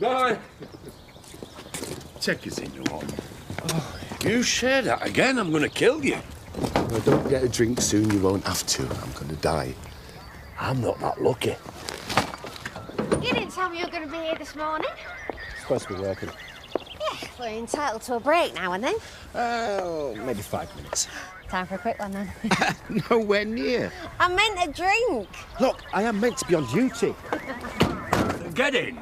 Bye. Take us in, you want. Oh, you say that again, I'm going to kill you. If I don't get a drink soon, you won't have to. I'm going to die. I'm not that lucky. You didn't tell me you were going to be here this morning. Supposed to be working. Yeah, we're entitled to a break now and then. Maybe 5 minutes. Time for a quick one then. Nowhere near. I meant a drink. Look, I am meant to be on duty. Get in.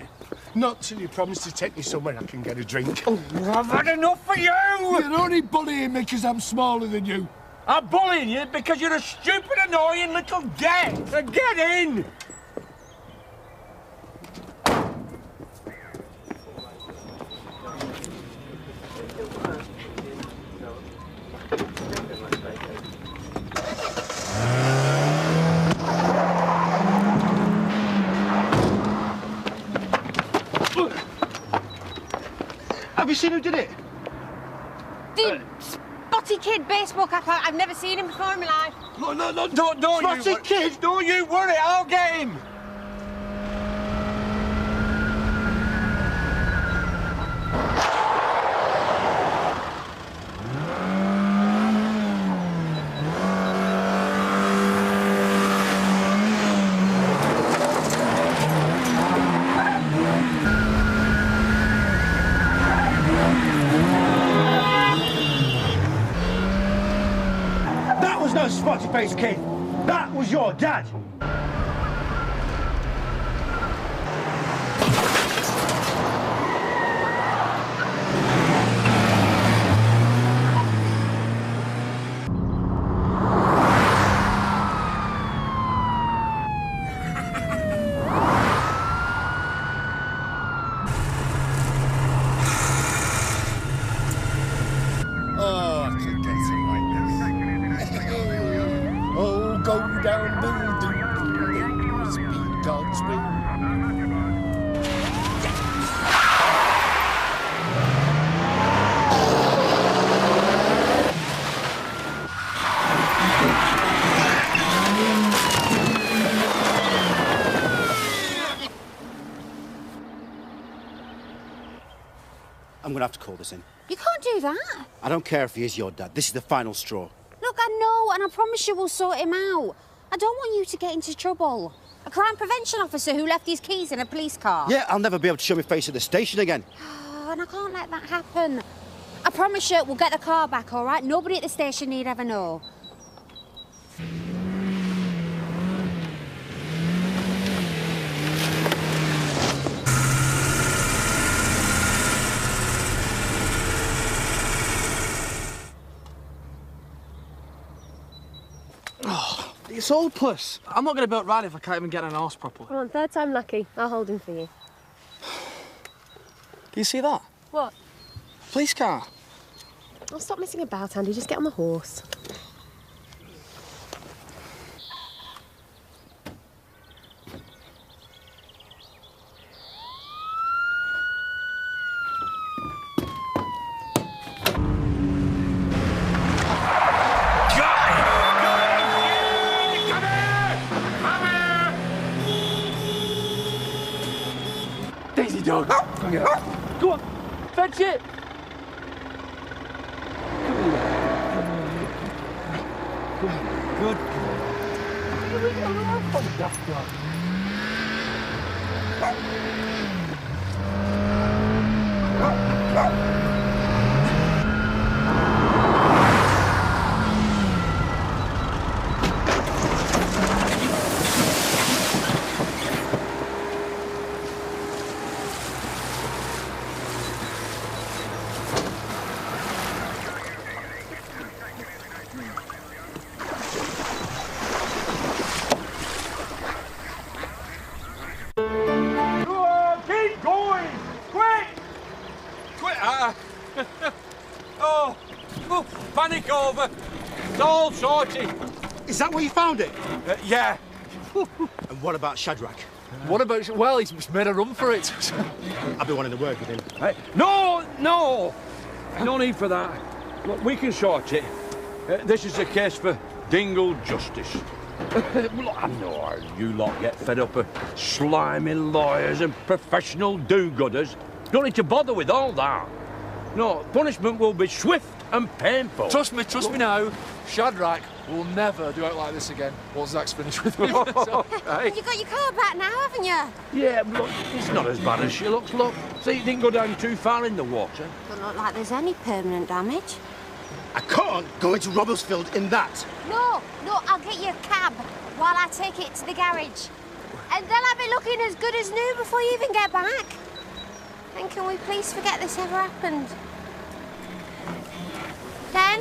Not till you promise to take me somewhere I can get a drink. Oh, I've had enough of you! You're only bullying me because I'm smaller than you. I'm bullying you because you're a stupid, annoying little git. So get in! Have you seen who did it? The spotty kid baseball cap. I've never seen him before in my life. No, don't Spotty you... kid? Don't you worry, I'll get him! No spotty-faced kid. That was your dad. Down building, speed God's will. I'm gonna have to call this in. You can't do that. I don't care if he is your dad. This is the final straw. Look, I know, and I promise you we'll sort him out. I don't want you to get into trouble. A crime prevention officer who left his keys in a police car. Yeah, I'll never be able to show my face at the station again. Oh, and I can't let that happen. I promise you we'll get the car back, all right? Nobody at the station need ever know. It's hopeless. I'm not going to build ride if I can't even get an horse properly. Come on, third time lucky. I'll hold him for you. Do you see that? What? Police car. Oh, stop messing about, Andy. Just get on the horse. Dog. Come here. Go on, fetch it. Good. Here we go. Panic over. It's all sorted. Is that where you found it? Yeah. And what about Shadrach? What about... Well, he's made a run for it. I've been wanting to work with him. No! No need for that. Look, we can sort it. This is a case for Dingle justice. Well, I know you lot get fed up of slimy lawyers and professional do-gooders. Don't need to bother with all that. No, punishment will be swift and painful. Trust me now. Shadrach will never do out like this again once Zach's finished with me. You got your car back now, haven't you? Yeah, look, it's not as bad as she looks, look. See, it didn't go down too far in the water. Doesn't look like there's any permanent damage. I can't go into Robertsfield in that. No, I'll get you a cab while I take it to the garage. And then I'll be looking as good as new before you even get back. And can we please forget this ever happened? Then?